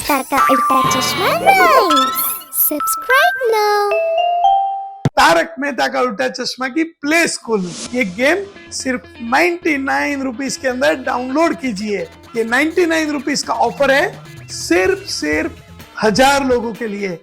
अवतार का उल्टा चश्मा rhymes. Subscribe now. Tarak Mehta का उल्टा चश्मा की प्ले स्कूल, ये गेम सिर्फ 99 रुपीज के अंदर डाउनलोड कीजिए। ये 99 रुपीज का ऑफर है, सिर्फ 1000 लोगों के लिए।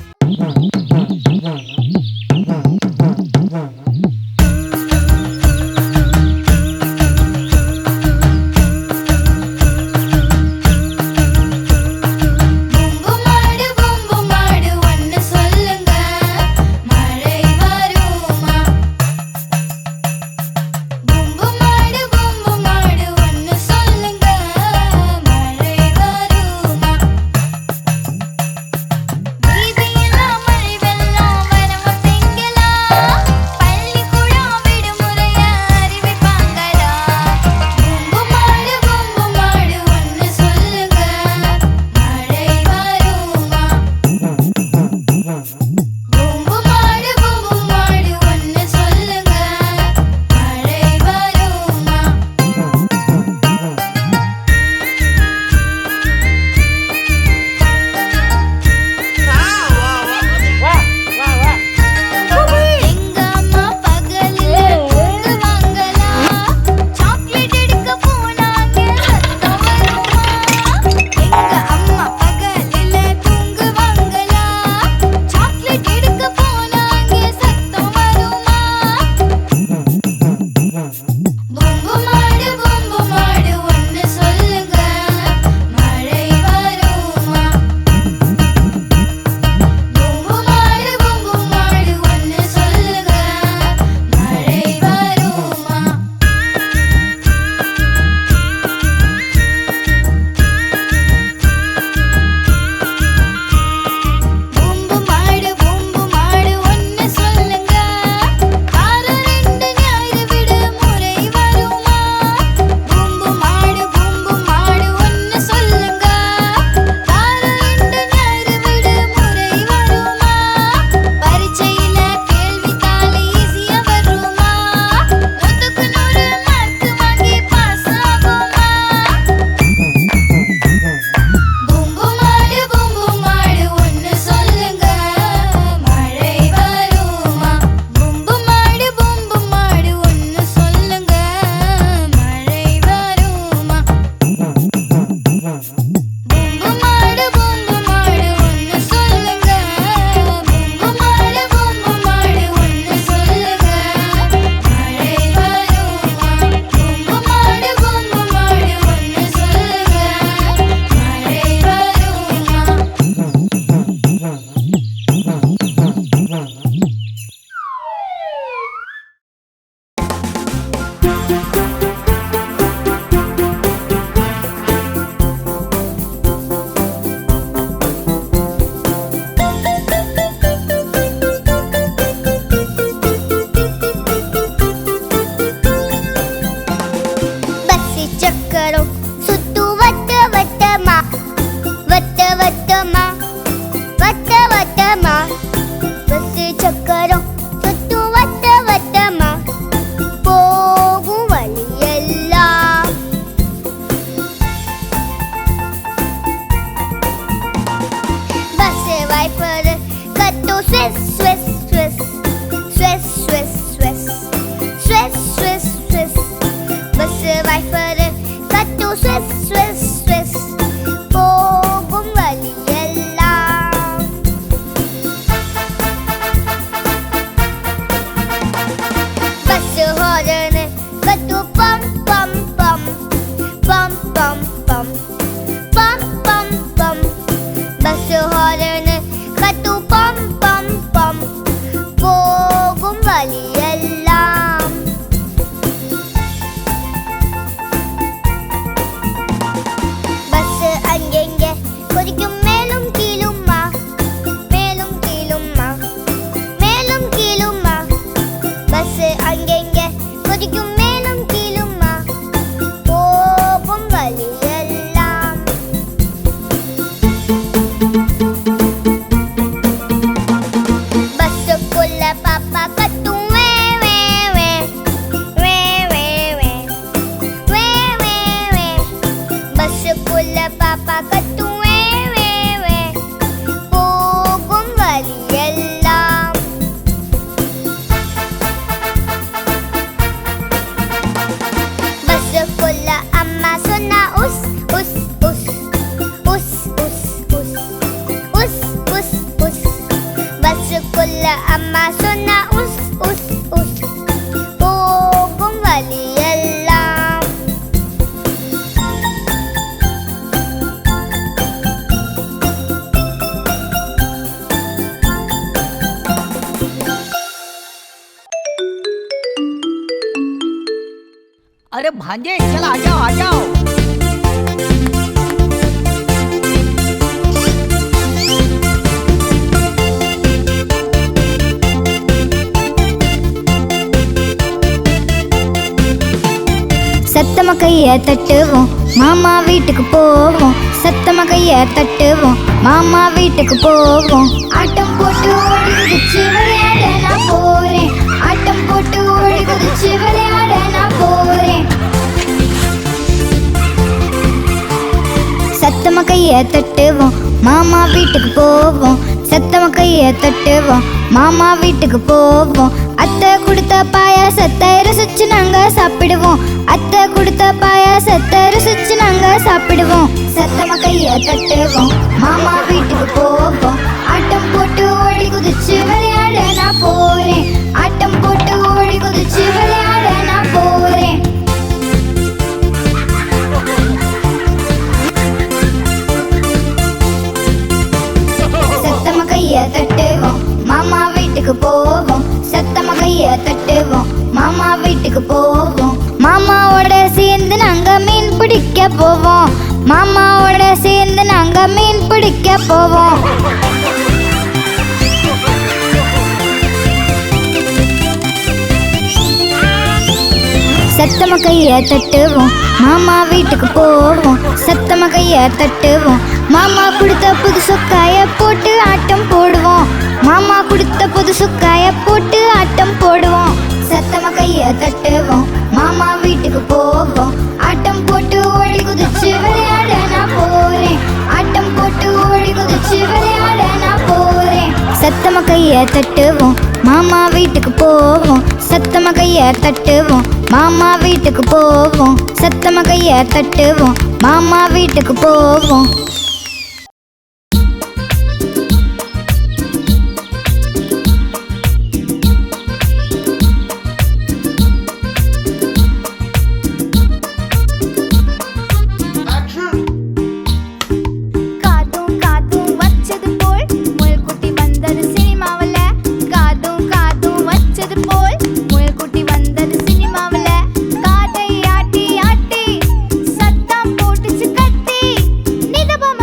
अरे भांजे चल आ जाओ आ जाओ। சத்தமா கைய தட்டுவோம் மாமா வீட்டுக்கு போவோம், சத்தமா கைய தட்டுவோம் மாமா வீட்டுக்கு போவோம். ஆட்டம் போட்டு ஓடி குதிச்சு விளையாட நான் போறேன், ஆட்டம் போட்டு ஓடி குதிச்சு விளையாட நான் போறேன். சத்தமா கைய தட்டுவோம் மாமா வீட்டுக்கு போவோம், சத்தமா கைய தட்டுவோம் மாமா வீட்டுக்கு போவோம். அத்தை கொடுத்த பாயாசத்தை ருசிச்சு நாங்க சாப்பிடுவோம், அத்தை கொடுத்த பாயாசத்தை ருசிச்சு நாங்க சாப்பிடுவோம். சத்தமா கைய தட்டுவோம் மாமா வீட்டுக்கு போவோம், ஆட்டம் போட்டு ஓடி குதிச்சு விளையாட நான் போறேன், ஆட்டம் போட்டு ஓடி குதிச்சு விளையாட நான் போறேன். சத்தமா கைய தட்டுவோம் மாமா வீட்டுக்கு போவோம், சத்தமா கைய தட்டுவோம் மாமா வீட்டுக்கு போவோம். மாமாவோட சேர்ந்து நாங்க மீன் பிடிக்க போவோம், மாமாவோட சேர்ந்து நாங்க மீன் பிடிக்க போவோம். சத்தமா கைய தட்டுவோம் மாமா வீட்டுக்கு போவோம், சத்தமா கைய தட்டுவோம் மாமா கொடுத்த புது சொக்காய போட்டு ஆட்டம் போடுவோம், மாமா கொடுத்த புது சொக்காய போட்டு ஆட்டம் போடுவோம். சத்தமா கைய தட்டுவோம் மாமா வீட்டுக்கு போவோம், ஆட்டம் போட்டு ஓடி குதிச்சு விளையாட நான் போறேன், ஆட்டம் போட்டு ஓடி குதிச்சு விளையாட நான் போறேன். சத்தமா கைய தட்டுவோம் மாமா வீட்டுக்கு போவோம், சத்தமா கைய தட்டுவோம் மாமா வீட்டுக்கு போவோம், சத்தமா கைய தட்டுவோம் மாமா வீட்டுக்கு போவோம். நிதபம்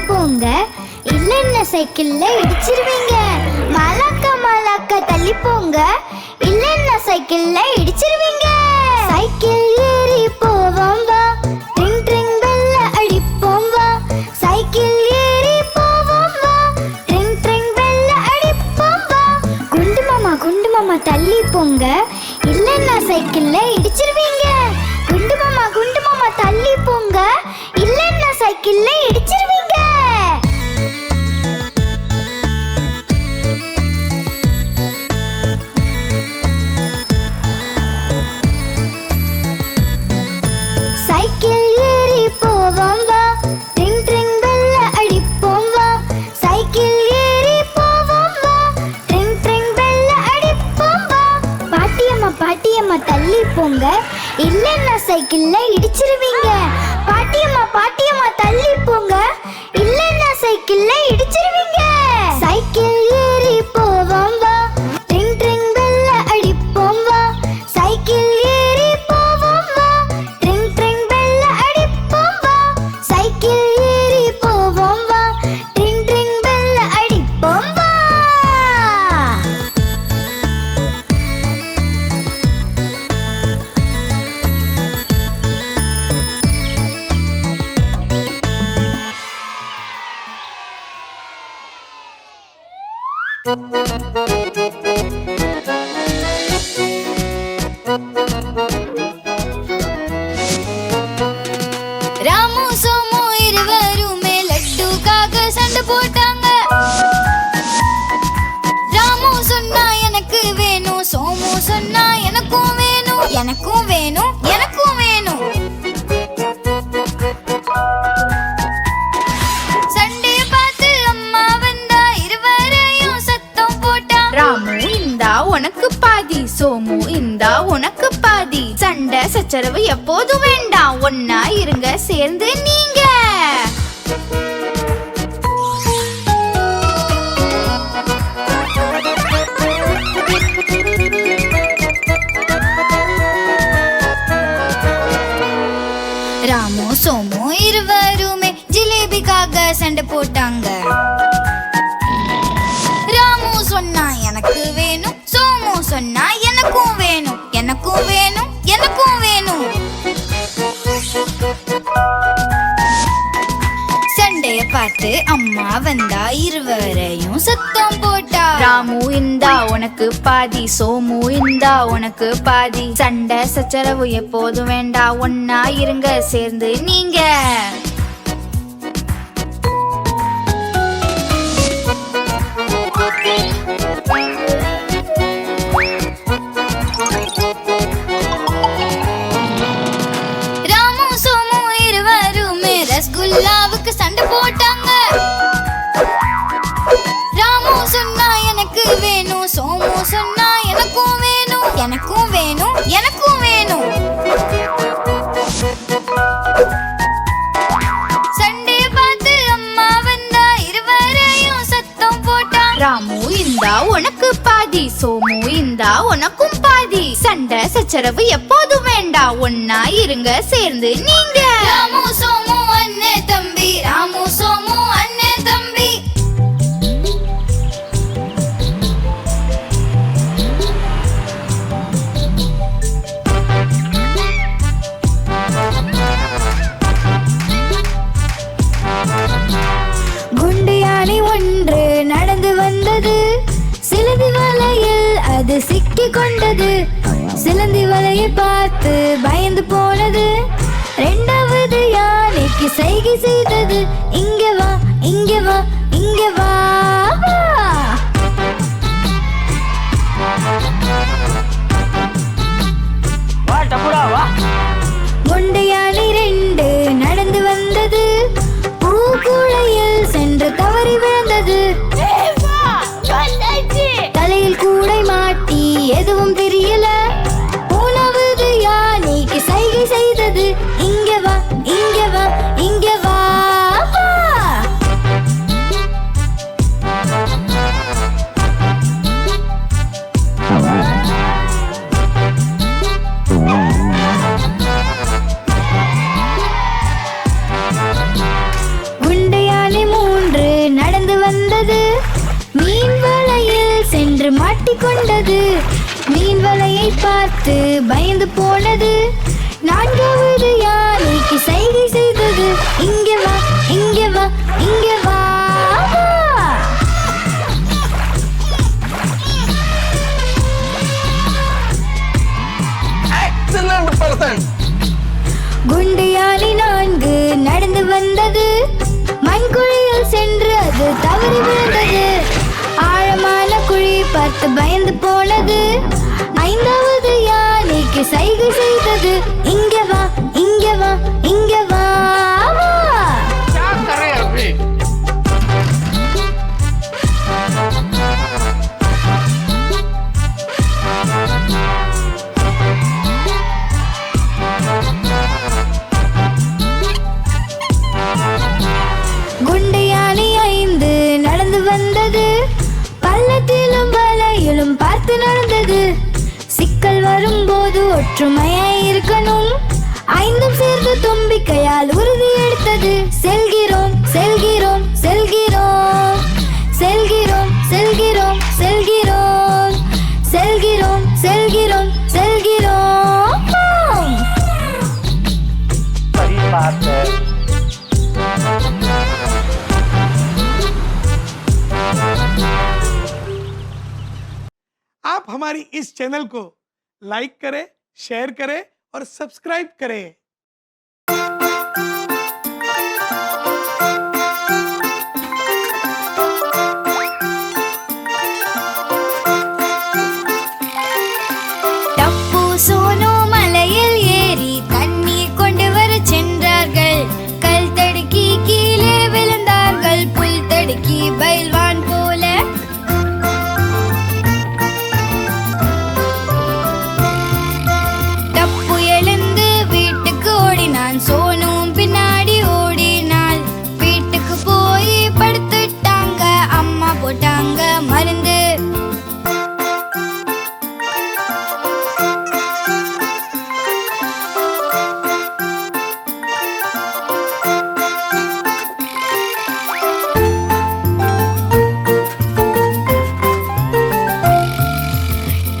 போங்க, இல்லைன்னா சைக்கிள்ல இடிச்சிருவீங்க. மலக்க தள்ளி போங்க, இல்லைன்னா சைக்கிள்ல இடிச்சிருவீங்க. சைக்கிள் ஏறி போவோம் வா, ட்ரிங் ட்ரிங் பெல்ல அடிப்போம் வா. சைக்கிள் ஏறி போவோம் வா, ட்ரிங் ட்ரிங் பெல்ல அடிப்போம் வா. குண்டு மாமா தள்ளி போங்க, இல்லைன்னா சைக்கிள்ல இடிச்சிருவீங்க. குண்டு மாமா தள்ளி போங்க, இல்லைன்னா சைக்கிள்ல இடிச்சிருவீங்க. சைக்கிள் ஏறி போவோம் வா, ட்ரிங் ட்ரிங் பெல்ல அடிப்போம் வா. சைக்கிள் ஏறி போவோம் வா, ட்ரிங் ட்ரிங் பெல்ல அடிப்போம் வா. பாட்டியம்மா தள்ளி போங்க, இல்லைன்னா சைக்கிள்ல இடிச்சிருவீங்க. பாட்டியம்மா தள்ளி போங்க, இல்லைன்னா சைக்கிள்ல இடிச்சிருவீங்க. சைக்கிள் ஏறி போவோம் வா, ட்ரிங் ட்ரிங் பெல்ல அடிப்போம் வா. சைக்கிள் ஏறி போவோம் வா, ட்ரிங் ட்ரிங் பெல்ல அடிப்போம் வா. சைக்கிள் ஏறி போவோம் வா, ட்ரிங் ட்ரிங் பெல்ல அடிப்போம் வா. ராமு சோமு இருவருமே லட்டுக்காக சண்டை போட்டாங்க. ராமு சொன்னா எனக்கு வேணும், சோமு சொன்னா எனக்கும் வேணும், எனக்கும் வேணும், எனக்கும் வேணும். சண்டைய பார்த்து அம்மா வந்தா, இருவரையும் சத்தம் போட்டா. ராமு இந்தா உனக்கு பாதி, சோமு இந்தா உனக்கு பாதி. சண்டை சச்சரவு எப்போதும் வேண்டாம், ஒன்னா இருங்க சேர்ந்து நீங்க. ராமு சோமு இருவருமே ஜிலேபிக்காக சண்டை போட்டாங்க. ராமு சொன்னா எனக்கு வேணும், சோமு சொன்னா எனக்கும் வேணும், எனக்கும் வேணும், எனக்கும் வேணும். சண்டைய பார்த்து அம்மா வந்தா, இருவரையும் சத்தம் போட்டா. ராமு இந்தா உனக்கு பாதி, சோமு இந்தா உனக்கு பாதி. சண்டை சச்சரவு எப்போதும் வேண்டாம், ஒன்னா இருங்க சேர்ந்து நீங்க. ராமு சோமு இருவருமே ரசகுல்லாவுக்கு சண்டை போட்டாங்க. ராமு சொன்னா எனக்கு வேணும், சோமு சொன்னா எனக்கும் வேணும், எனக்கும் வேணும், எனக்கும் வேணும். சண்டைய பார்த்து அம்மா வந்தா, இருவரையும் சத்தம் போட்டா. ராமு இந்தா உனக்கு பாதி, சோமு இந்தா உனக்கும் பாதி. சண்டை சச்சரவு எப்போதும் வேண்டாம், ஒன்னா இருங்க சேர்ந்து நீங்க. ராமு சோமு அண்ணன் தம்பி, ராமு சோமு அண்ணன் தம்பி. குண்டு யானை ஒன்று நடந்து வந்தது, சிலந்தி வலையில் அது சிக்கி கொண்டது. சிலந்தி வலையை பார்த்து பயந்து போனது. இரண்டாவது யானைக்கு சைகை செய்தது, இங்க வா, இங்க வா, இங்க வா, வா. குண்டு யானை ரெண்டு நடந்து வந்தது, பூக்குழையில் சென்று தவறி விழுந்தது. தலையில் கூடை மாட்டி எதுவும் தெரியல. மூணாவது யானைக்கு சைகை செய்தது, இங்க வா, இங்க வா, இங்க வா, வா. வலையை பார்த்து பயந்து போனது. நான்காவது யானைக்கு சைகை செய்தது. இங்கே வா, இங்கே வா, இங்கே வா. குண்டு யானை 4 நடந்து வந்தது. மண்குழியில் சென்று அது தவறி விழுந்தது. ஆழமான குழி பார்த்து பயந்து போனது. 5வது யானைக்கு சைகை செய்தது. இங்கே வா, இங்கே வா, இங்கே வா. குண்டு யானை 5 நடந்து வந்தது. பள்ளத்திலும் வலையிலும் பார்த்து நடந்தது. சிக்கல் வரும்போது ஒற்றுமையாய் இருக்கணும். 5 சேர்ந்து தும்பிக்கையால் உறுதி எடுத்தது. செல்கிறோம், செல்கிறோம், செல்கிறோம், செல்கிறோம், செல்கிறோம், செல்கிறோம், செல்கிறோம், செல்கிறோம், செல்கிறோம். सही बात है. आप हमारी इस चैनल को लाइक करें, शेयर करें और सब्सक्राइब करें. டப்பு சோனு மலையில் ஏறி தண்ணீர் கொண்டு வர சென்றார்கள். கல் தடுக்கி கீழே விழுந்தார்கள். புல் தடுக்கி பயில்வான் போல. டப்பு எழுந்து வீட்டுக்கு ஓடினான். சோனும் பின்னாடி ஓடினாள். வீட்டுக்கு போய் படுத்துட்டாங்க. அம்மா போட்டாங்க மருந்து.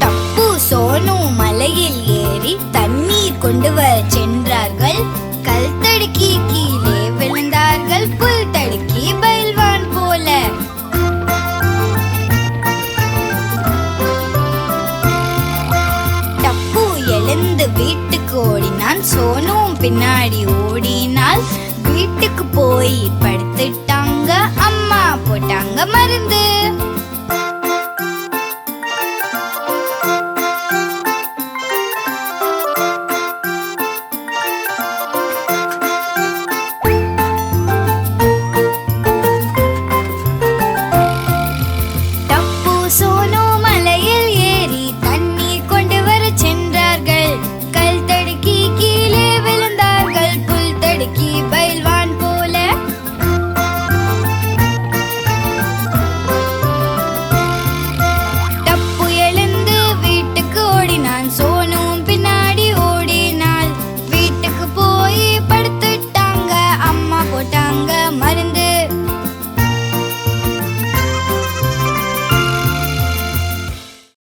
டப்பு சோனு மலையில் ஏறி தண்ணீர் கொண்டு வர சென்றார்கள். கல் தடுக்கி கீழே விழுந்தார்கள். புல் தடுக்கி பயில்வான் போல. டப்பு எழுந்து வீட்டுக்கு ஓடினான். சோனும் பின்னாடி ஓடினாள். வீட்டுக்கு போய் படுத்துட்டாங்க. அம்மா போட்டாங்க மருந்து.